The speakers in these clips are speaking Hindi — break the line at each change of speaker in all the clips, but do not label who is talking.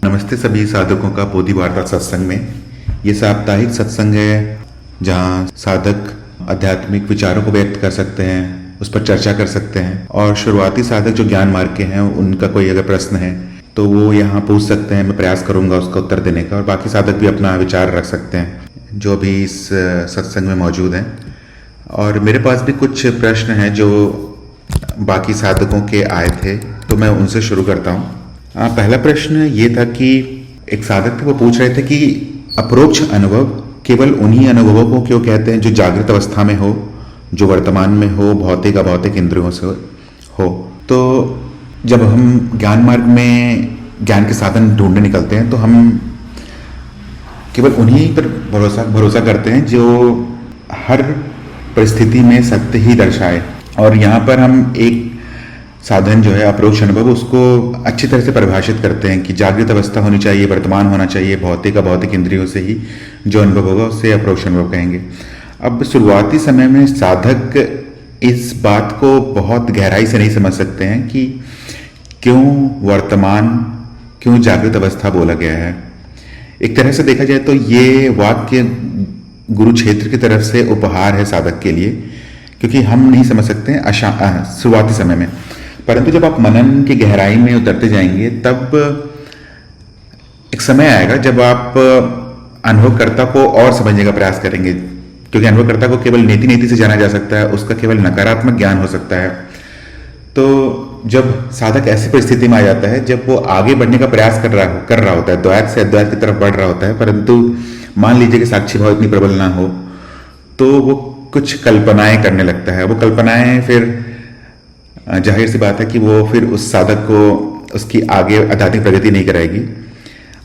नमस्ते सभी साधकों का बोधि वार्ता सत्संग में। ये साप्ताहिक सत्संग है जहाँ साधक आध्यात्मिक विचारों को व्यक्त कर सकते हैं, उस पर चर्चा कर सकते हैं और शुरुआती साधक जो ज्ञान मार्ग के हैं उनका कोई अगर प्रश्न है तो वो यहाँ पूछ सकते हैं। मैं प्रयास करूँगा उसका उत्तर देने का और बाकी साधक भी अपना विचार रख सकते हैं जो भी इस सत्संग में मौजूद हैं। और मेरे पास भी कुछ प्रश्न हैं जो बाकी साधकों के आए थे, तो मैं उनसे शुरू करता हूँ। पहला प्रश्न ये था कि एक साधक थे, वो पूछ रहे थे कि अपरोक्ष अनुभव केवल उन्हीं अनुभवों को क्यों कहते हैं जो जागृत अवस्था में हो, जो वर्तमान में हो, भौतिक अभौतिक इंद्रियों से हो। तो जब हम ज्ञान मार्ग में ज्ञान के साधन ढूंढने निकलते हैं तो हम केवल उन्हीं पर भरोसा करते हैं जो हर परिस्थिति में सत्य ही दर्शाए। और यहाँ पर हम एक साधन जो है अपरोक्ष अनुभव, उसको अच्छी तरह से परिभाषित करते हैं कि जागृत अवस्था होनी चाहिए, वर्तमान होना चाहिए, भौतिक अभौतिक इंद्रियों से ही जो अनुभव होगा उसे अपरोक्ष अनुभव कहेंगे। अब शुरुआती समय में साधक इस बात को बहुत गहराई से नहीं समझ सकते हैं कि क्यों वर्तमान, क्यों जागृत अवस्था बोला गया है। एक तरह से देखा जाए तो ये वाक्य गुरु क्षेत्र की तरफ से उपहार है साधक के लिए, क्योंकि हम नहीं समझ सकते हैं शुरुआती समय में। परंतु जब आप मनन की गहराई में उतरते जाएंगे तब एक समय आएगा जब आप अनुभवकर्ता को और समझने का प्रयास करेंगे, क्योंकि अनुभवकर्ता को केवल नीति नीति से जाना जा सकता है, उसका केवल नकारात्मक ज्ञान हो सकता है। तो जब साधक ऐसी परिस्थिति में आ जाता है जब वो आगे बढ़ने का प्रयास कर रहा होता है, द्वैत से अद्वैत की तरफ बढ़ रहा होता है, परंतु मान लीजिए कि साक्षी भाव इतनी प्रबल ना हो तो वो कुछ कल्पनाएं करने लगता है। वो कल्पनाएं फिर जाहिर सी बात है कि वो फिर उस साधक को उसकी आगे आध्यात्मिक प्रगति नहीं कराएगी।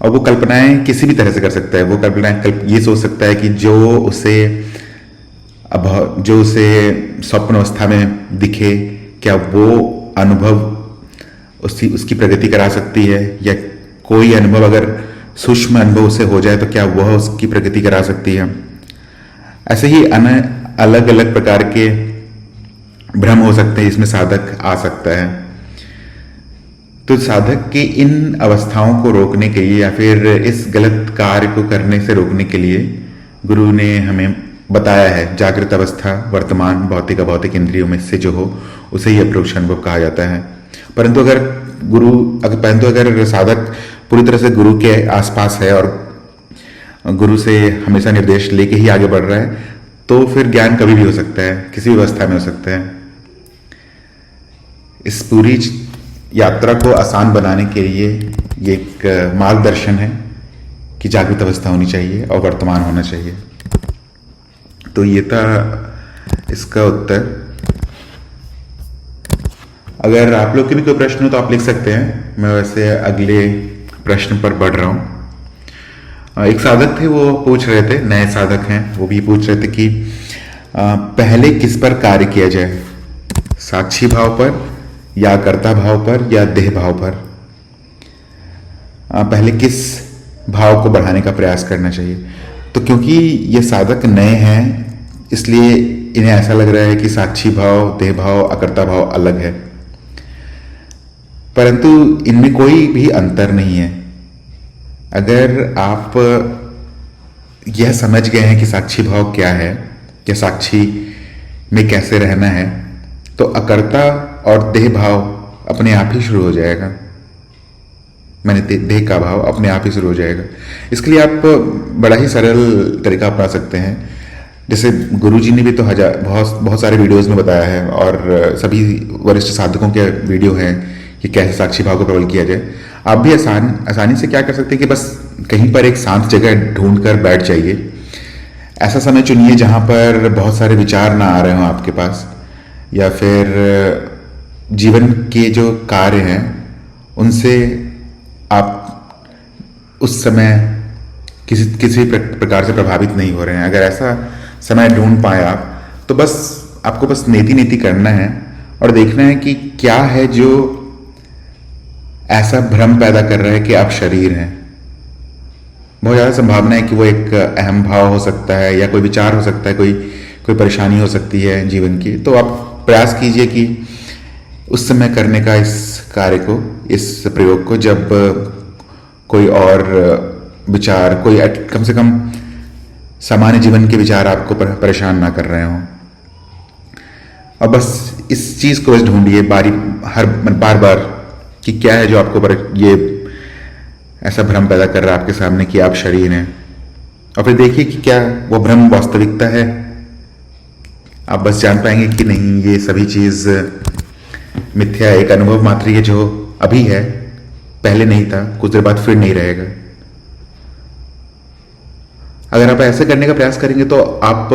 और वो कल्पनाएं किसी भी तरह से कर सकता है। वो कल्पनाएं ये सोच सकता है कि जो उसे स्वप्न अवस्था में दिखे, क्या वो अनुभव उसकी प्रगति करा सकती है, या कोई अनुभव अगर सूक्ष्म अनुभव से हो जाए तो क्या वह उसकी प्रगति करा सकती है। ऐसे ही अलग अलग प्रकार के भ्रम हो सकते हैं, इसमें साधक आ सकता है। तो साधक की इन अवस्थाओं को रोकने के लिए या फिर इस गलत कार्य को करने से रोकने के लिए गुरु ने हमें बताया है जागृत अवस्था, वर्तमान, भौतिक अभौतिक इंद्रियों में से जो हो उसे ही अपरोक्ष अनुभव कहा जाता है। परंतु अगर साधक पूरी तरह से गुरु के आसपास है और गुरु से हमेशा निर्देश लेके ही आगे बढ़ रहा है तो फिर ज्ञान कभी भी हो सकता है, किसी भी अवस्था में हो सकता है। इस पूरी यात्रा को आसान बनाने के लिए ये एक मार्गदर्शन है कि जागृत अवस्था होनी चाहिए और वर्तमान होना चाहिए। तो ये था इसका उत्तर। अगर आप लोग के भी कोई प्रश्न हो तो आप लिख सकते हैं। मैं वैसे अगले प्रश्न पर बढ़ रहा हूँ। एक साधक थे, वो पूछ रहे थे, नए साधक हैं, वो भी पूछ रहे थे कि पहले किस पर कार्य किया जाए, साक्षी भाव पर या कर्ता भाव पर या देह भाव पर। पहले किस भाव को बढ़ाने का प्रयास करना चाहिए। तो क्योंकि ये साधक नए हैं इसलिए इन्हें ऐसा लग रहा है कि साक्षी भाव, देह भाव, अकर्ता भाव अलग है, परंतु इनमें कोई भी अंतर नहीं है। अगर आप यह समझ गए हैं कि साक्षी भाव क्या है या साक्षी में कैसे रहना है, तो अकर्ता और देह भाव अपने आप ही शुरू हो जाएगा। देह का भाव अपने आप ही शुरू हो जाएगा। इसके लिए आप बड़ा ही सरल तरीका अपना सकते हैं। जैसे गुरुजी ने भी तो बहुत सारे वीडियोस में बताया है और सभी वरिष्ठ साधकों के वीडियो हैं कि कैसे साक्षी भाव को प्रबल किया जाए। आप भी आसानी से क्या कर सकते हैं कि बस कहीं पर एक शांत जगह ढूंढ कर बैठ जाइए। ऐसा समय चुनिए जहां पर बहुत सारे विचार ना आ रहे हों आपके पास, या फिर जीवन के जो कार्य हैं उनसे आप उस समय किसी प्रकार से प्रभावित नहीं हो रहे हैं। अगर ऐसा समय ढूंढ पाए आप, तो बस आपको बस नीति करना है और देखना है कि क्या है जो ऐसा भ्रम पैदा कर रहा है कि आप शरीर हैं। बहुत ज़्यादा संभावना है कि वो एक अहम भाव हो सकता है, या कोई विचार हो सकता है, कोई परेशानी हो सकती है जीवन की। तो आप प्रयास कीजिए कि उस समय करने का इस कार्य को, इस प्रयोग को, जब कोई और विचार, कोई कम से कम सामान्य जीवन के विचार आपको परेशान ना कर रहे हों। और बस इस चीज़ को बस ढूंढिए बार बार कि क्या है जो आपको ये ऐसा भ्रम पैदा कर रहा है आपके सामने कि आप शरीर हैं। और फिर देखिए कि क्या वो भ्रम वास्तविकता है। आप बस जान पाएंगे कि नहीं, ये सभी चीज़ मिथ्या, एक अनुभव मात्र ये जो अभी है, पहले नहीं था, कुछ देर बाद फिर नहीं रहेगा। अगर आप ऐसे करने का प्रयास करेंगे तो आप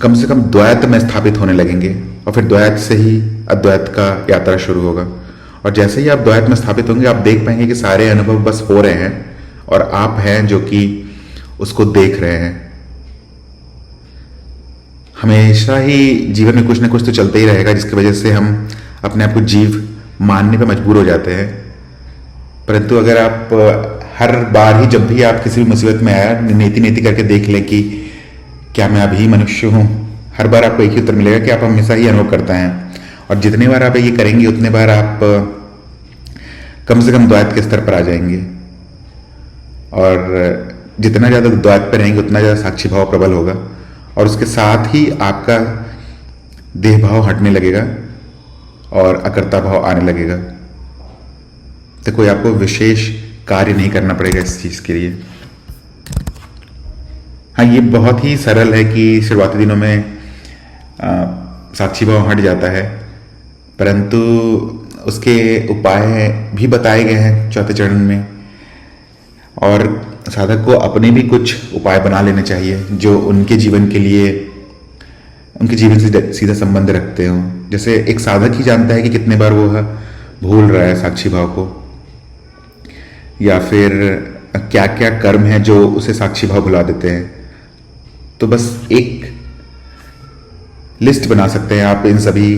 कम से कम द्वैत में स्थापित होने लगेंगे, और फिर द्वैत से ही अद्वैत का यात्रा शुरू होगा। और जैसे ही आप द्वैत में स्थापित होंगे, आप देख पाएंगे कि सारे अनुभव बस हो रहे हैं और आप हैं जो कि उसको देख रहे हैं। हमेशा ही जीवन में कुछ ना कुछ तो चलते ही रहेगा जिसकी वजह से हम अपने आप को जीव मानने पर मजबूर हो जाते हैं। परंतु अगर आप हर बार ही जब भी आप किसी भी मुसीबत में आया, नेति नेति करके देख लें कि क्या मैं अभी मनुष्य हूं, हर बार आपको एक ही उत्तर मिलेगा कि आप हमेशा ही अनुभव करते हैं। और जितने बार आप ये करेंगे उतने बार आप कम से कम द्वैत के स्तर पर आ जाएंगे। और जितना ज़्यादा द्वैत पर रहेंगे उतना ज़्यादा साक्षी भाव प्रबल होगा, और उसके साथ ही आपका देह भाव हटने लगेगा और अकर्ता भाव आने लगेगा। तो कोई आपको विशेष कार्य नहीं करना पड़ेगा इस चीज़ के लिए। हाँ, ये बहुत ही सरल है कि शुरुआती दिनों में साक्षी भाव हट जाता है, परंतु उसके उपाय भी बताए गए हैं चौथे चरण में। और साधक को अपने भी कुछ उपाय बना लेने चाहिए जो उनके जीवन के लिए, उनके जीवन से सीधा संबंध रखते हों। जैसे एक साधक ही जानता है कि कितने बार वो भूल रहा है साक्षी भाव को, या फिर क्या क्या कर्म है जो उसे साक्षी भाव भुला देते हैं। तो बस एक लिस्ट बना सकते हैं आप इन सभी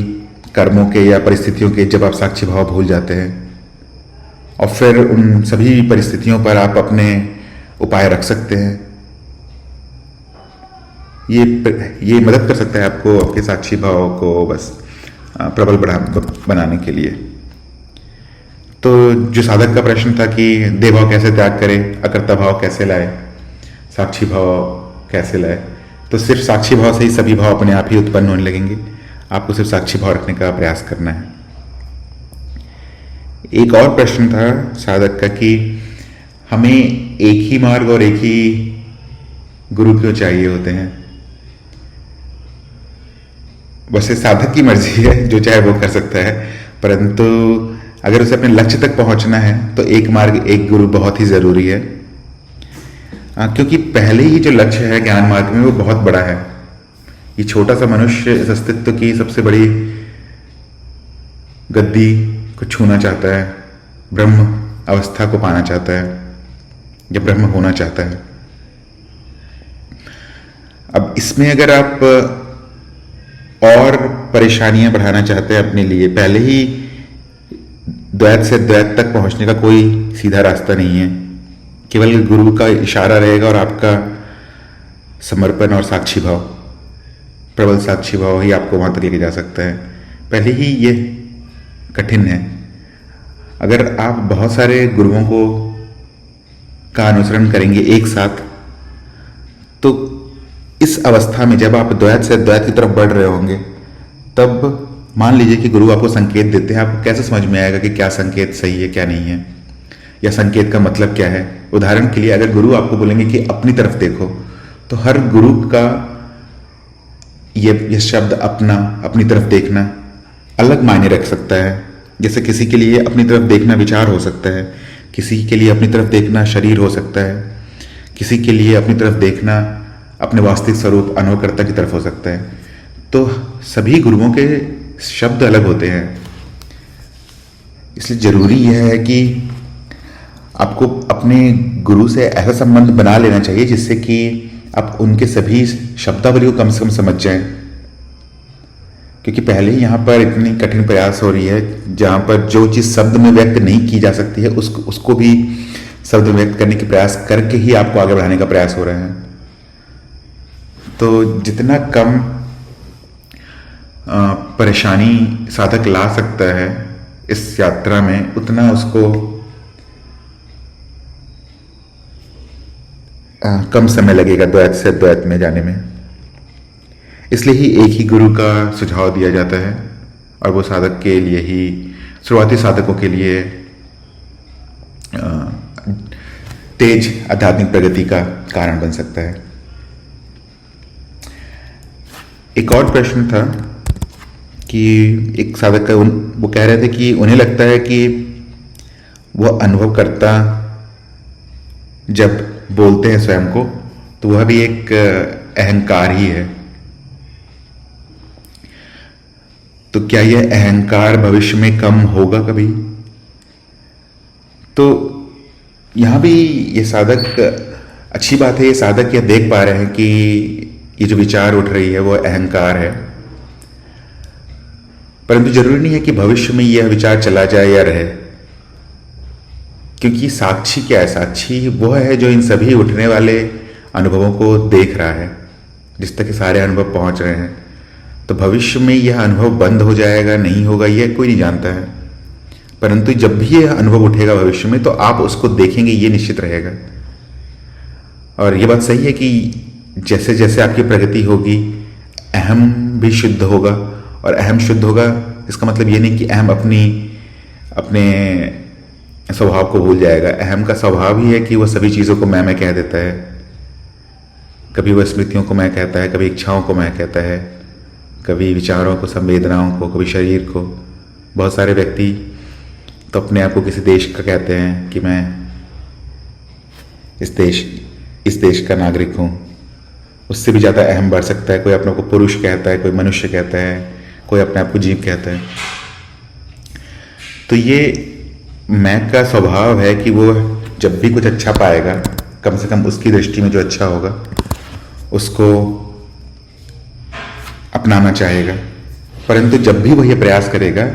कर्मों के या परिस्थितियों के जब आप साक्षी भाव भूल जाते हैं, और फिर उन सभी परिस्थितियों पर आप अपने उपाय रख सकते हैं। ये मदद कर सकता है आपको आपके साक्षी भाव को बस प्रबल बनाने के लिए। तो जो साधक का प्रश्न था कि देह भाव कैसे त्याग करें, अकर्ता भाव कैसे लाए, साक्षी भाव कैसे लाए, तो सिर्फ साक्षी भाव से ही सभी भाव अपने आप ही उत्पन्न होने लगेंगे। आपको सिर्फ साक्षी भाव रखने का प्रयास करना है। एक और प्रश्न था साधक का कि हमें एक ही मार्ग और एक ही गुरु क्यों चाहिए होते हैं। वैसे साधक की मर्जी है, जो चाहे वो कर सकता है, परंतु अगर उसे अपने लक्ष्य तक पहुंचना है तो एक मार्ग एक गुरु बहुत ही जरूरी है। क्योंकि पहले ही जो लक्ष्य है ज्ञान मार्ग में वो बहुत बड़ा है। ये छोटा सा मनुष्य इस अस्तित्व की सबसे बड़ी गद्दी को छूना चाहता है, ब्रह्म अवस्था को पाना चाहता है, या ब्रह्म होना चाहता है। अब इसमें अगर आप और परेशानियां बढ़ाना चाहते हैं अपने लिए, पहले ही द्वैत से द्वैत तक पहुंचने का कोई सीधा रास्ता नहीं है। केवल गुरु का इशारा रहेगा और आपका समर्पण और साक्षी भाव, प्रबल साक्षी भाव ही आपको वहां तक लेके जा सकता है। पहले ही ये कठिन है। अगर आप बहुत सारे गुरुओं को का अनुसरण करेंगे एक साथ, तो इस अवस्था में जब आप द्वैत से द्वैत की तरफ बढ़ रहे होंगे, तब मान लीजिए कि गुरु आपको संकेत देते हैं, आपको कैसे समझ में आएगा कि क्या संकेत सही है क्या नहीं है, या संकेत का मतलब क्या है। उदाहरण के लिए अगर गुरु आपको बोलेंगे कि अपनी तरफ देखो, तो हर गुरु का ये शब्द अपना, अपनी तरफ देखना अलग मायने रख सकता है। जैसे किसी के लिए अपनी तरफ देखना विचार हो सकता है, किसी के लिए अपनी तरफ देखना शरीर हो सकता है, किसी के लिए अपनी तरफ देखना अपने वास्तविक स्वरूप अनुभवकर्ता की तरफ हो सकता है। तो सभी गुरुओं के शब्द अलग होते हैं। इसलिए जरूरी यह है कि आपको अपने गुरु से ऐसा संबंध बना लेना चाहिए जिससे कि आप उनके सभी शब्दावली को कम से कम समझ जाएं। क्योंकि पहले ही यहाँ पर इतनी कठिन प्रयास हो रही है जहाँ पर जो चीज़ शब्द में व्यक्त नहीं की जा सकती है उसको भी शब्द में व्यक्त करने के प्रयास करके ही आपको आगे बढ़ाने का प्रयास हो रहे हैं। तो जितना कम परेशानी साधक ला सकता है इस यात्रा में, उतना उसको कम समय लगेगा द्वैत से अद्वैत में जाने में। इसलिए ही एक ही गुरु का सुझाव दिया जाता है और वो साधक के लिए ही, शुरुआती साधकों के लिए तेज आध्यात्मिक प्रगति का कारण बन सकता है। एक और प्रश्न था कि एक साधक का वो कह रहे थे कि उन्हें लगता है कि वो अनुभव करता जब बोलते हैं स्वयं को तो वह भी एक अहंकार ही है। तो क्या यह अहंकार भविष्य में कम होगा कभी? तो यहां भी ये साधक, अच्छी बात है, ये साधक यह देख पा रहे हैं कि ये जो विचार उठ रही है वो अहंकार है। परंतु जरूरी नहीं है कि भविष्य में यह विचार चला जाए या रहे, क्योंकि साक्षी क्या है? साक्षी वह है जो इन सभी उठने वाले अनुभवों को देख रहा है, जिस तक के सारे अनुभव पहुंच रहे हैं। तो भविष्य में यह अनुभव बंद हो जाएगा, नहीं होगा, यह कोई नहीं जानता है। परंतु जब भी यह अनुभव उठेगा भविष्य में तो आप उसको देखेंगे, ये निश्चित रहेगा। और यह बात सही है कि जैसे जैसे आपकी प्रगति होगी अहम भी शुद्ध होगा, और अहम शुद्ध होगा इसका मतलब ये नहीं कि अहम अपने स्वभाव को भूल जाएगा। अहम का स्वभाव ही है कि वह सभी चीज़ों को मैं कह देता है। कभी वह स्मृतियों को मैं कहता है, कभी इच्छाओं को मैं कहता है, कभी विचारों को, संवेदनाओं को, कभी शरीर को। बहुत सारे व्यक्ति तो अपने आप को किसी देश का कहते हैं कि मैं इस देश का नागरिक हूँ। उससे भी ज़्यादा अहम बढ़ सकता है। कोई अपने को पुरुष कहता है, कोई मनुष्य कहता है, कोई अपने आप को जीव कहता है। तो ये मैं का स्वभाव है कि वो जब भी कुछ अच्छा पाएगा, कम से कम उसकी दृष्टि में जो अच्छा होगा उसको अपनाना चाहेगा। परंतु जब भी वह यह प्रयास करेगा,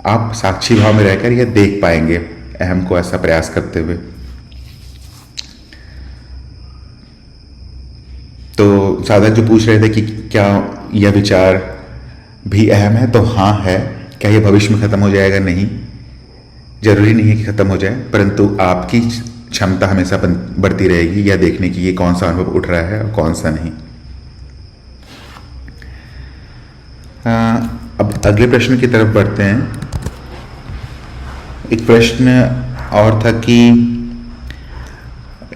आप साक्षी भाव में रहकर यह देख पाएंगे अहम को ऐसा प्रयास करते हुए। तो साधक जो पूछ रहे थे कि क्या यह विचार भी अहम है, तो हाँ है। क्या यह भविष्य में खत्म हो जाएगा? नहीं, जरूरी नहीं है कि खत्म हो जाए, परंतु आपकी क्षमता हमेशा बढ़ती रहेगी यह देखने की ये कौन सा अनुभव उठ रहा है और कौन सा नहीं। अब अगले प्रश्न की तरफ बढ़ते हैं। एक प्रश्न और था कि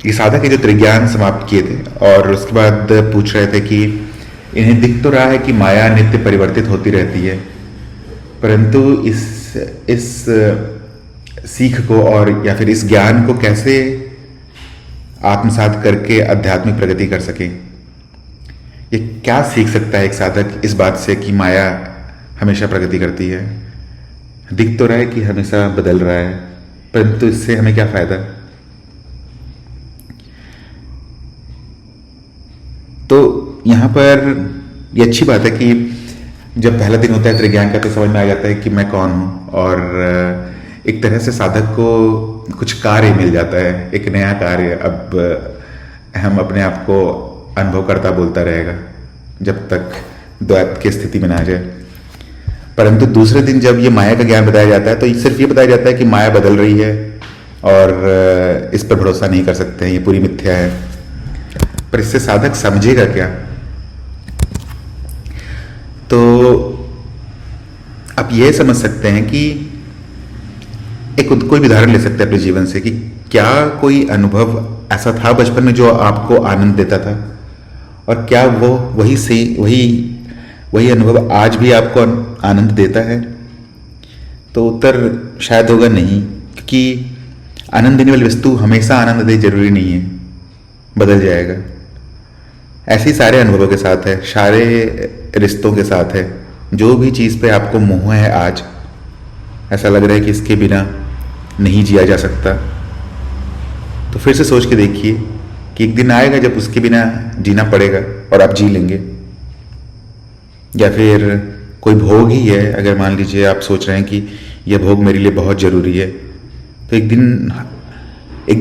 ये साधक के जो त्रिज्ञान समाप्त किए थे और उसके बाद पूछ रहे थे कि इन्हें दिख तो रहा है कि माया नित्य परिवर्तित होती रहती है, परंतु इस सीख को और या फिर इस ज्ञान को कैसे आत्मसात करके आध्यात्मिक प्रगति कर सके। ये क्या सीख सकता है एक साधक इस बात से कि माया हमेशा प्रगति करती है? दिख तो रहा है कि हमेशा बदल रहा है, परंतु इससे हमें क्या फायदा? तो यहां पर ये अच्छी बात है कि जब पहला दिन होता है त्रिज्ञान का तो समझ में आ जाता है कि मैं कौन हूं, और एक तरह से साधक को कुछ कार्य मिल जाता है, एक नया कार्य। अब हम अपने आप को अनुभव करता बोलता रहेगा जब तक द्वैत की स्थिति में ना आ जाए। परंतु दूसरे दिन जब ये माया का ज्ञान बताया जाता है तो सिर्फ ये बताया जाता है कि माया बदल रही है और इस पर भरोसा नहीं कर सकते हैं, ये पूरी मिथ्या है। पर इससे साधक समझेगा क्या? तो आप ये समझ सकते हैं कि एक कोई उदाहरण ले सकते हैं अपने जीवन से कि क्या कोई अनुभव ऐसा था बचपन में जो आपको आनंद देता था, और क्या वो वही अनुभव आज भी आपको आनंद देता है? तो उत्तर शायद होगा नहीं, क्योंकि आनंद देने वाली वस्तु हमेशा आनंद दे जरूरी नहीं है, बदल जाएगा। ऐसे ही सारे अनुभवों के साथ है, सारे रिश्तों के साथ है। जो भी चीज़ पे आपको मोह है आज, ऐसा लग रहा है कि इसके बिना नहीं जिया जा सकता, तो फिर से सोच के देखिए कि एक दिन आएगा जब उसके बिना जीना पड़ेगा और आप जी लेंगे। या फिर कोई भोग ही है, अगर मान लीजिए आप सोच रहे हैं कि यह भोग मेरे लिए बहुत जरूरी है, तो एक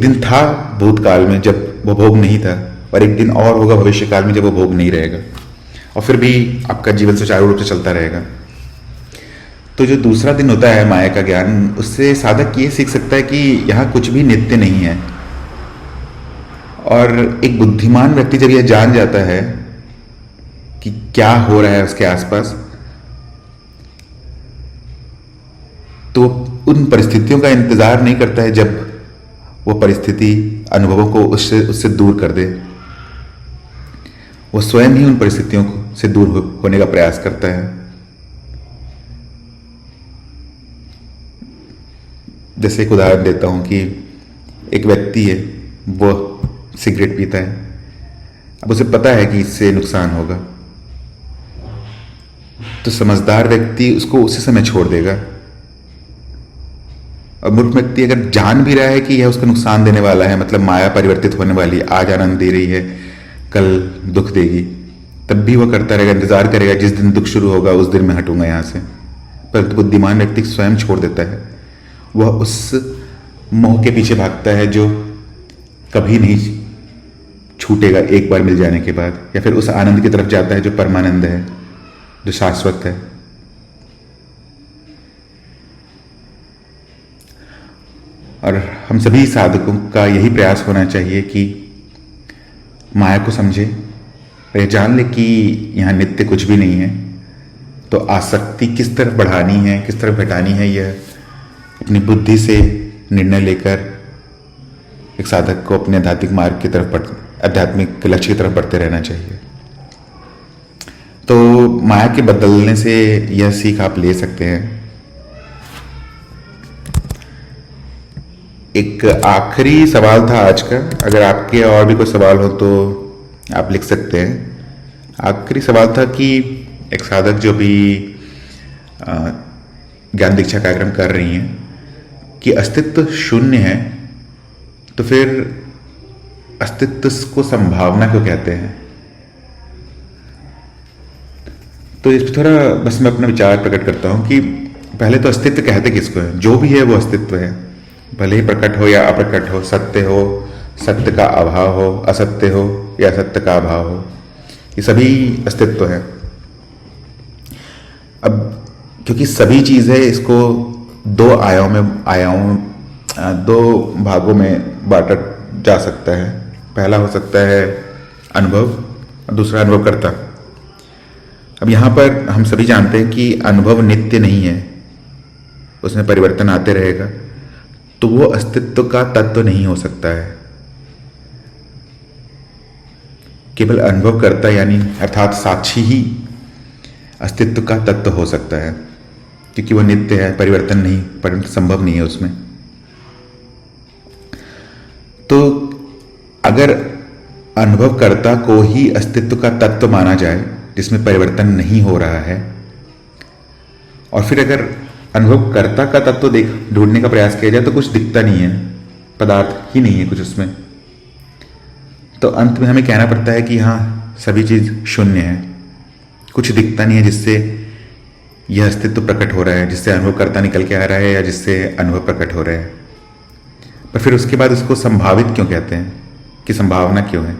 दिन था भूतकाल में जब वो भोग नहीं था, और एक दिन और होगा भविष्य काल में जब वो भोग नहीं रहेगा, और फिर भी आपका जीवन सुचारू रूप से चलता रहेगा। तो जो दूसरा दिन होता है माया का ज्ञान, उससे साधक ये सीख सकता है कि यहाँ कुछ भी नित्य नहीं है, और एक बुद्धिमान व्यक्ति जब यह जान जाता है कि क्या हो रहा है उसके आसपास, तो उन परिस्थितियों का इंतजार नहीं करता है जब वो परिस्थिति अनुभवों को उससे दूर कर दे। वो स्वयं ही उन परिस्थितियों से दूर होने का प्रयास करता है। जैसे एक उदाहरण देता हूं कि एक व्यक्ति है, वो सिगरेट पीता है। अब उसे पता है कि इससे नुकसान होगा, तो समझदार व्यक्ति उसको उसी समय छोड़ देगा। और मूर्ख व्यक्ति अगर जान भी रहा है कि यह उसको नुकसान देने वाला है, मतलब माया परिवर्तित होने वाली, आज आनंद दे रही है, कल दुख देगी, तब भी वह करता रहेगा, इंतजार करेगा जिस दिन दुख शुरू होगा उस दिन मैं हटूंगा यहां से। परंतु बुद्धिमान व्यक्ति स्वयं छोड़ देता है। वह उस मोह के पीछे भागता है जो कभी नहीं छूटेगा एक बार मिल जाने के बाद, या फिर उस आनंद की तरफ जाता है जो परमानंद है, जो शाश्वत है। और हम सभी साधकों का यही प्रयास होना चाहिए कि माया को समझे और यह जान ले कि यहाँ नित्य कुछ भी नहीं है। तो आसक्ति किस तरफ बढ़ानी है, किस तरफ घटानी है, यह अपनी बुद्धि से निर्णय लेकर एक साधक को अपने आध्यात्मिक मार्ग की तरफ, आध्यात्मिक लक्ष्य की तरफ बढ़ते रहना चाहिए। तो माया के बदलने से यह सीख आप ले सकते हैं। एक आखिरी सवाल था आज का, अगर आपके और भी कोई सवाल हो तो आप लिख सकते हैं। आखिरी सवाल था कि एक साधक जो भी ज्ञान दीक्षा कार्यक्रम कर रही हैं कि अस्तित्व शून्य है, तो फिर अस्तित्व को संभावना क्यों कहते हैं? तो इस पर थोड़ा बस मैं अपना विचार प्रकट करता हूं कि पहले तो अस्तित्व कहते किसको है? जो भी है वो अस्तित्व है, भले ही प्रकट हो या अप्रकट हो, सत्य हो, सत्य का अभाव हो, असत्य हो या असत्य का अभाव हो, ये सभी अस्तित्व है। अब क्योंकि सभी चीज़ है, इसको दो भागों में बांटा जा सकता है। पहला हो सकता है अनुभव और दूसरा अनुभवकर्ता। अब यहाँ पर हम सभी जानते हैं कि अनुभव नित्य नहीं है, उसमें परिवर्तन आते रहेगा, तो वो अस्तित्व का तत्व नहीं हो सकता है। केवल अनुभव करता यानी अर्थात साक्षी ही अस्तित्व का तत्व हो सकता है, क्योंकि वो नित्य है, परिवर्तन नहीं, परंतु संभव नहीं है उसमें। तो अगर अनुभवकर्ता को ही अस्तित्व का तत्व माना जाए जिसमें परिवर्तन नहीं हो रहा है, और फिर अगर अनुभवकर्ता का तत्व ढूंढने का प्रयास किया जाए तो कुछ दिखता नहीं है, पदार्थ ही नहीं है कुछ उसमें, तो अंत में हमें कहना पड़ता है कि हाँ सभी चीज शून्य है, कुछ दिखता नहीं है जिससे यह अस्तित्व प्रकट हो रहा है, जिससे अनुभवकर्ता निकल के आ रहा है या जिससे अनुभव प्रकट हो रहा है। पर फिर उसके बाद उसको संभावित क्यों कहते हैं, कि संभावना क्यों है?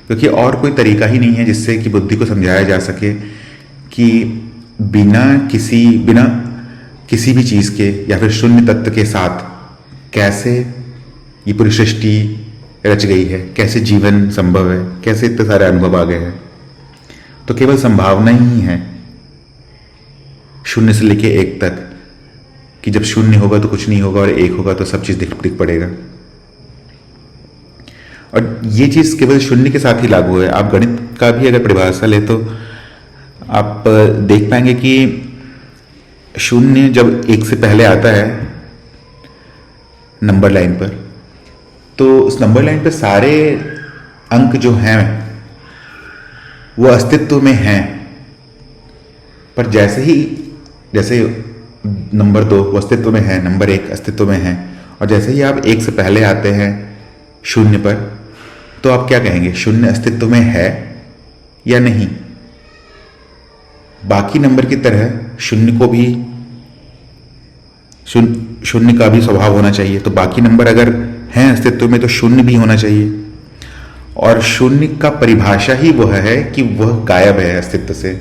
क्योंकि और कोई तरीका ही नहीं है जिससे कि बुद्धि को समझाया जा सके कि बिना किसी भी चीज के या फिर शून्य तत्व के साथ कैसे ये पूरी सृष्टि रच गई है, कैसे जीवन संभव है, कैसे इतने सारे अनुभव आ गए हैं। तो केवल संभावना ही है शून्य से लेके एक तक, कि जब शून्य होगा तो कुछ नहीं होगा और एक होगा तो सब चीज दिख पड़ेगा। और ये चीज केवल शून्य के साथ ही लागू है। आप गणित का भी अगर परिभाषा ले तो आप देख पाएंगे कि शून्य जब एक से पहले आता है नंबर लाइन पर, तो उस नंबर लाइन पर सारे अंक जो हैं वो अस्तित्व में हैं, पर जैसे नंबर 2 वो अस्तित्व में है, नंबर 1 अस्तित्व में है, और जैसे ही आप एक से पहले आते हैं शून्य पर, तो आप क्या कहेंगे, शून्य अस्तित्व में है या नहीं? बाकी नंबर की तरह शून्य का भी स्वभाव होना चाहिए। तो बाकी नंबर अगर हैं अस्तित्व में तो शून्य भी होना चाहिए, और शून्य का परिभाषा ही वह है कि वह गायब है अस्तित्व से।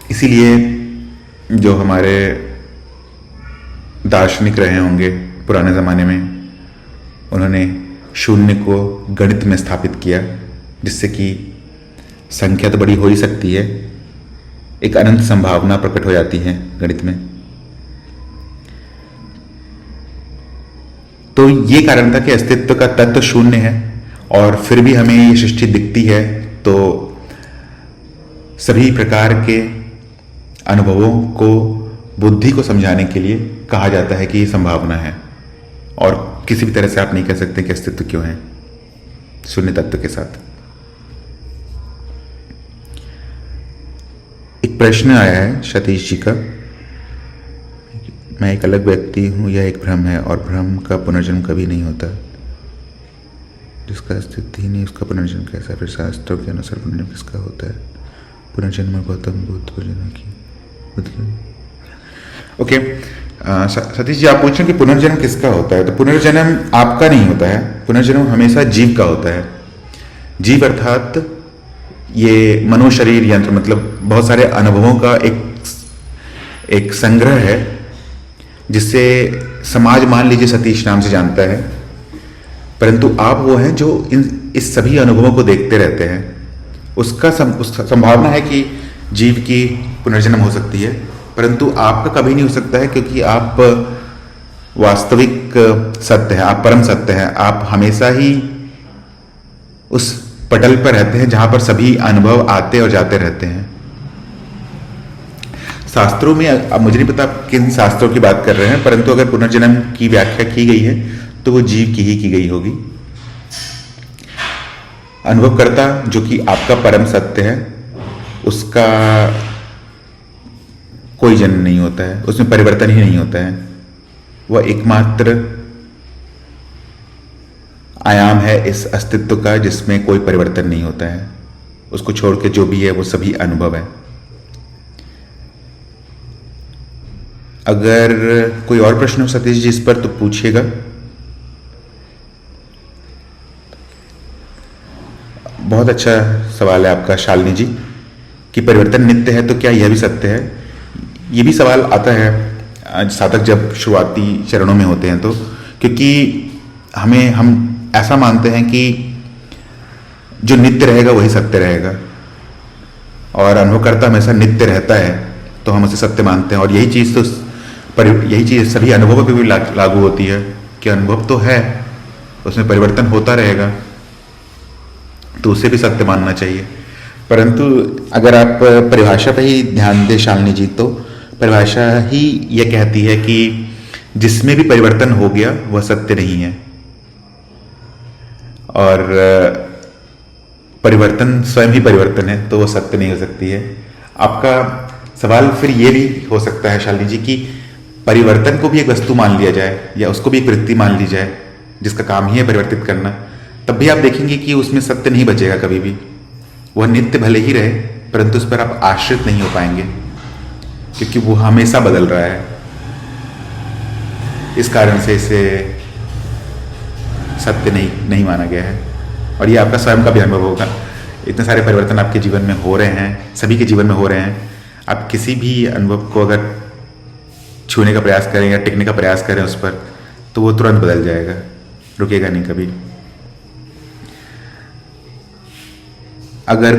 इसीलिए जो हमारे दार्शनिक रहे होंगे, पुराने ज़माने में उन्होंने शून्य को गणित में स्थापित किया, जिससे कि संख्या तो बड़ी हो ही सकती है, एक अनंत संभावना प्रकट हो जाती है गणित में। तो ये कारण था कि अस्तित्व का तत्व शून्य है और फिर भी हमें ये सृष्टि दिखती है, तो सभी प्रकार के अनुभवों को, बुद्धि को समझाने के लिए कहा जाता है कि ये संभावना है, और किसी भी तरह से आप नहीं कह सकते कि अस्तित्व क्यों है शून्य तत्व के साथ। एक प्रश्न आया है सतीश जी का, मैं एक अलग व्यक्ति हूँ, यह एक भ्रम है और भ्रम का पुनर्जन्म कभी नहीं होता, जिसका अस्तित्व ही नहीं उसका पुनर्जन्म कैसा, फिर शास्त्रों के अनुसार पुनर्जन्म किसका होता है? पुनर्जन्म गौतम बुद्ध को जन्म की। ओके, सतीश जी आप पूछ रहे हैं कि पुनर्जन्म किसका होता है, तो पुनर्जन्म आपका नहीं होता है, पुनर्जन्म हमेशा जीव का होता है। जीव अर्थात ये मनोशरीर यंत्र, मतलब बहुत सारे अनुभवों का एक संग्रह है, जिससे समाज मान लीजिए सतीश नाम से जानता है, परंतु आप वो हैं जो इस सभी अनुभवों को देखते रहते हैं। उसका संभावना है कि जीव की पुनर्जन्म हो सकती है, परंतु आपका कभी नहीं हो सकता है, क्योंकि आप वास्तविक सत्य है, आप परम सत्य है, आप हमेशा ही उस पटल पर रहते हैं जहां पर सभी अनुभव आते और जाते रहते हैं। शास्त्रों में, अब मुझे नहीं पता आप किन शास्त्रों की बात कर रहे हैं, परंतु अगर पुनर्जन्म की व्याख्या की गई है तो वो जीव की ही की गई होगी। अनुभवकर्ता जो कि आपका परम सत्य है, उसका कोई जन्म नहीं होता है, उसमें परिवर्तन ही नहीं होता है। वह एकमात्र आयाम है इस अस्तित्व का जिसमें कोई परिवर्तन नहीं होता है। उसको छोड़ के जो भी है वो सभी अनुभव है। अगर कोई और प्रश्न हो सतीश जी इस पर तो पूछिएगा। बहुत अच्छा सवाल है आपका शालिनी जी, कि परिवर्तन नित्य है तो क्या यह भी सत्य है? ये भी सवाल आता है साधक जब शुरुआती चरणों में होते हैं तो, क्योंकि हम ऐसा मानते हैं कि जो नित्य रहेगा वही सत्य रहेगा, और अनुभवकर्ता हमेशा नित्य रहता है, तो हम उसे सत्य मानते हैं। और यही चीज़ सभी अनुभवों पर भी लागू होती है कि अनुभव तो है, उसमें परिवर्तन होता रहेगा, तो उसे भी सत्य मानना चाहिए। परंतु अगर आप परिभाषा पर ही ध्यान दें शालिनी जी, तो परिभाषा ही यह कहती है कि जिसमें भी परिवर्तन हो गया वह सत्य नहीं है, और परिवर्तन स्वयं ही परिवर्तन है, तो वो सत्य नहीं हो सकती है। आपका सवाल फिर ये भी हो सकता है शालिनी जी, कि परिवर्तन को भी एक वस्तु मान लिया जाए या उसको भी एक वृत्ति मान ली जाए जिसका काम ही है परिवर्तित करना, तब भी आप देखेंगे कि उसमें सत्य नहीं बचेगा कभी भी। वह नित्य भले ही रहे, परंतु उस पर आप आश्रित नहीं हो पाएंगे, क्योंकि वो हमेशा बदल रहा है। इस कारण से इसे सत्य नहीं माना गया है। और ये आपका स्वयं का भी अनुभव होगा, इतने सारे परिवर्तन आपके जीवन में हो रहे हैं, सभी के जीवन में हो रहे हैं। आप किसी भी अनुभव को अगर छूने का प्रयास करें या टिकने का प्रयास करें उस पर, तो वो तुरंत बदल जाएगा, रुकेगा नहीं कभी। अगर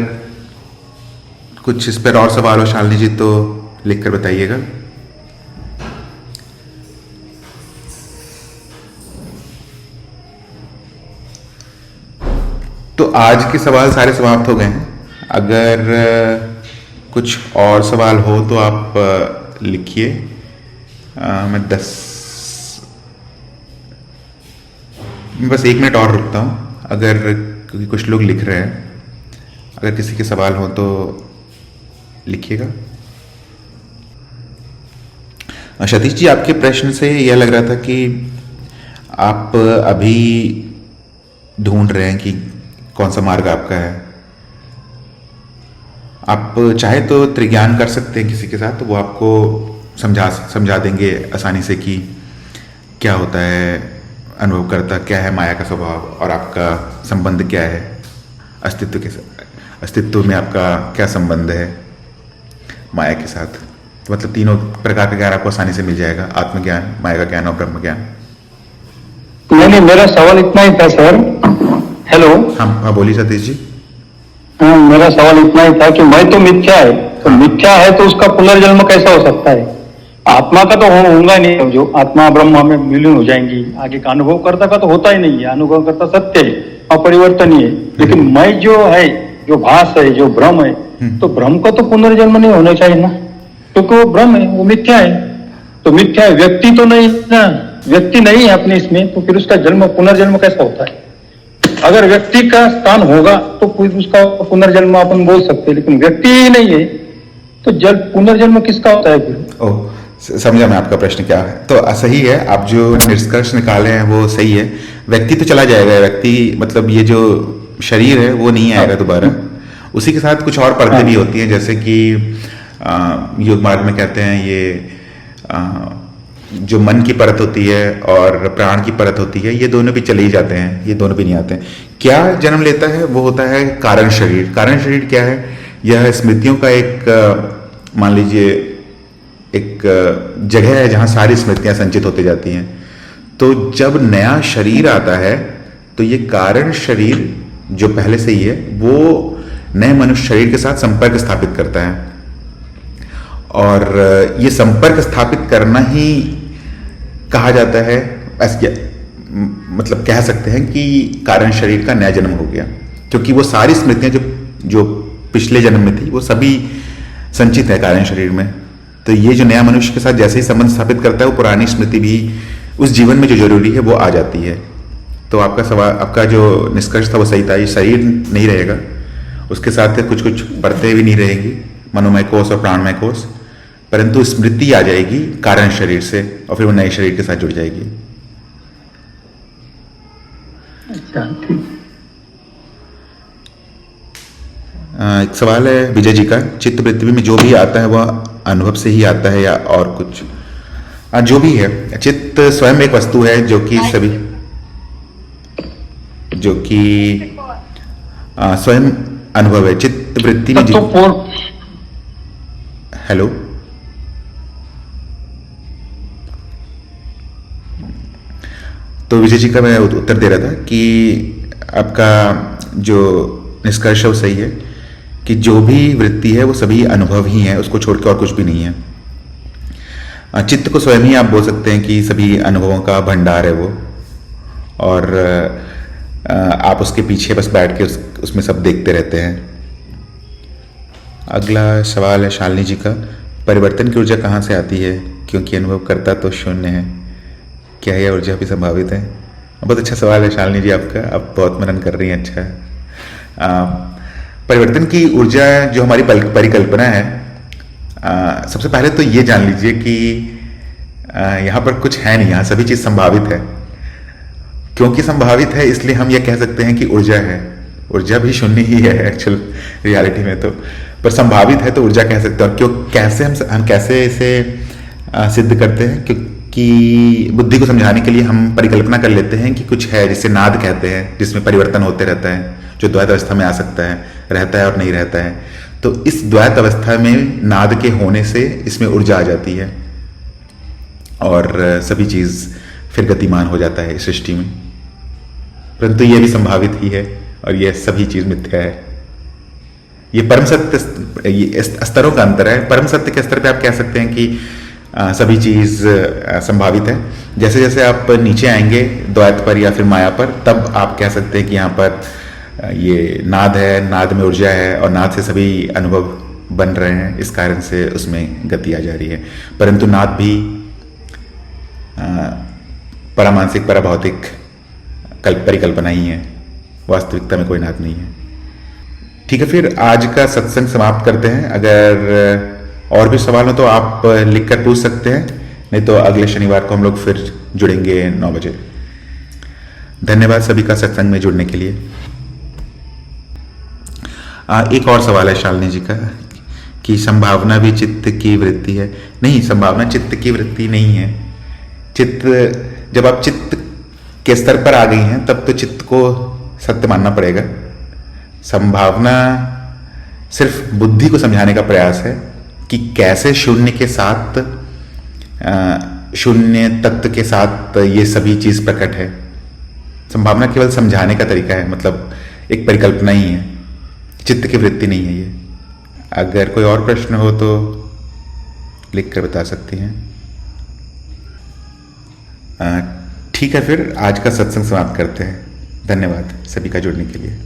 कुछ इस पर और सवाल हो शालिनी जी तो लिख कर बताइएगा। तो आज के सवाल सारे समाप्त हो गए हैं। अगर कुछ और सवाल हो तो आप लिखिए। मैं बस 1 मिनट और रुकता हूँ, अगर क्योंकि कुछ लोग लिख रहे हैं। अगर किसी के सवाल हो तो लिखिएगा। सतीश जी, आपके प्रश्न से यह लग रहा था कि आप अभी ढूंढ रहे हैं कि कौन सा मार्ग आपका है। आप चाहे तो त्रिज्ञान कर सकते हैं किसी के साथ, तो वो आपको समझा देंगे आसानी से कि क्या होता है अनुभवकर्ता, क्या है माया का स्वभाव, और आपका संबंध क्या है अस्तित्व के साथ, अस्तित्व में आपका क्या संबंध है माया के साथ। तो मतलब तीनों प्रकार का ज्ञान आपको आसानी से मिल जाएगा, आत्मज्ञान, माया का ज्ञान और ब्रह्म ज्ञान।
नहीं नहीं, मेरा सवाल इतना ही था सर। हेलो।
हाँ हाँ, बोलिए सतीश जी।
हाँ, मेरा सवाल इतना ही था कि मैं तो मिथ्या है, तो मिथ्या है तो उसका पुनर्जन्म कैसा हो सकता है? आत्मा का तो होगा नहीं, जो आत्मा ब्रह्म में विलीन हो जाएंगी, आगे का अनुभव करता का तो होता ही नहीं है, अनुभव करता सत्य है, अपरिवर्तनीय है। लेकिन मैं जो है, जो भास है, जो भ्रम है, तो भ्रम का तो पुनर्जन्म नहीं होना चाहिए ना, क्योंकि वो भ्रम है, वो मिथ्या है। तो मिथ्या है, व्यक्ति तो नहीं ना, व्यक्ति नहीं है अपने इसमें, तो फिर उसका जन्म पुनर्जन्म कैसा होता है? अगर व्यक्ति का स्थान होगा तो फिर उसका पुनर्जन्म अपन बोल सकते हैं, लेकिन व्यक्ति ही नहीं है तो जल पुनर्जन्म किसका होता है फिर?
ओह, समझा मैं आपका प्रश्न क्या है। तो सही है, आप जो निष्कर्ष निकाले हैं वो सही है। व्यक्ति तो चला जाएगा, व्यक्ति मतलब ये जो शरीर है वो नहीं आएगा दोबारा। उसी के साथ कुछ और परतें भी होती हैं, जैसे कि योग मार्ग में कहते हैं ये जो मन की परत होती है और प्राण की परत होती है, ये दोनों भी चले ही जाते हैं, ये दोनों भी नहीं आते हैं। क्या जन्म लेता है? वो होता है कारण शरीर। कारण शरीर क्या है? यह स्मृतियों का एक मान लीजिए एक जगह है जहां सारी स्मृतियां संचित होती जाती हैं। तो जब नया शरीर आता है तो ये कारण शरीर जो पहले से ही है वो नए मनुष्य शरीर के साथ संपर्क स्थापित करता है, और ये संपर्क स्थापित करना ही कहा जाता है, मतलब कह सकते हैं कि कारण शरीर का नया जन्म हो गया, क्योंकि वो सारी स्मृतियां जो जो पिछले जन्म में थी वो सभी संचित है कारण शरीर में। तो ये जो नया मनुष्य के साथ जैसे ही संबंध स्थापित करता है, वो पुरानी स्मृति भी उस जीवन में जो जरूरी है वो आ जाती है। तो आपका सवाल, आपका जो निष्कर्ष था वो सही था। ये शरीर नहीं रहेगा, उसके साथ कुछ कुछ परतें भी नहीं रहेंगी, मनोमय कोश और प्राणमय कोश, परंतु स्मृति आ जाएगी कारण शरीर से और फिर वो नए शरीर के साथ जुड़ जाएगी।
अच्छा, ठीक।
एक सवाल है विजय जी का, चित्त पृथ्वी में जो भी आता है वह अनुभव से ही आता है या और कुछ? जो भी है, चित्त स्वयं एक वस्तु है जो कि सभी, जो कि स्वयं अनुभव है। चित्त वृत्ति में हेलो, तो विजय जी का मैं उत्तर दे रहा था कि आपका जो निष्कर्ष है वो सही है कि जो भी वृत्ति है वो सभी अनुभव ही है, उसको छोड़ के और कुछ भी नहीं है। चित्त को स्वयं ही आप बोल सकते हैं कि सभी अनुभवों का भंडार है वो, और आप उसके पीछे बस बैठ के उसमें सब देखते रहते हैं। अगला सवाल है शालिनी जी का, परिवर्तन की ऊर्जा कहाँ से आती है क्योंकि अनुभव करता तो शून्य है, क्या यह ऊर्जा भी संभावित है? बहुत अच्छा सवाल है शालिनी जी आपका, आप बहुत मनन कर रही हैं। अच्छा, परिवर्तन की ऊर्जा जो हमारी परिकल्पना है, सबसे पहले तो ये जान लीजिए कि यहाँ पर कुछ है नहीं, यहाँ सभी चीज़ संभावित है। क्योंकि संभावित है इसलिए हम ये कह सकते हैं कि ऊर्जा है। ऊर्जा भी शून्य ही है एक्चुअल रियलिटी में, तो पर संभावित है तो ऊर्जा कह सकते हैं। और क्यों, कैसे हम कैसे इसे सिद्ध करते हैं? क्योंकि बुद्धि को समझाने के लिए हम परिकल्पना कर लेते हैं कि कुछ है जिसे नाद कहते हैं, जिसमें परिवर्तन होते रहता है, जो द्वैत अवस्था में आ सकता है, रहता है और नहीं रहता है। तो इस द्वैत अवस्था में नाद के होने से इसमें ऊर्जा आ जाती है और सभी चीज फिर गतिमान हो जाता है इस सृष्टि में। परंतु यह भी संभावित ही है और यह सभी चीज मिथ्या है। ये परम सत्य, ये स्तरों का अंतर है। परम सत्य के स्तर पे आप कह सकते हैं कि सभी चीज संभावित है। जैसे जैसे आप नीचे आएंगे द्वैत पर या फिर माया पर, तब आप कह सकते हैं कि यहाँ पर ये नाद है, नाद में ऊर्जा है और नाद से सभी अनुभव बन रहे हैं, इस कारण से उसमें गति आ जा रही है। परंतु नाद भी परामानसिक पराभौतिक परिकल्पना ही है, वास्तविकता में कोई नाद नहीं है। ठीक है, फिर आज का सत्संग समाप्त करते हैं। अगर और भी सवाल हो तो आप लिखकर पूछ सकते हैं, नहीं तो अगले शनिवार को हम लोग फिर जुड़ेंगे 9 बजे। धन्यवाद सभी का सत्संग में जुड़ने के लिए। एक और सवाल है शालिनी जी का कि संभावना भी चित्त की वृत्ति है? नहीं, संभावना चित्त की वृत्ति नहीं है। चित्त, जब आप चित्त के स्तर पर आ गई हैं तब तो चित्त को सत्य मानना पड़ेगा। संभावना सिर्फ बुद्धि को समझाने का प्रयास है कि कैसे शून्य के साथ, शून्य तत्व के साथ ये सभी चीज प्रकट है। संभावना केवल समझाने का तरीका है, मतलब एक परिकल्पना ही है, चित्त की वृत्ति नहीं है ये। अगर कोई और प्रश्न हो तो लिख कर बता सकती हैं। ठीक है, फिर आज का सत्संग समाप्त करते हैं। धन्यवाद सभी का जुड़ने के लिए।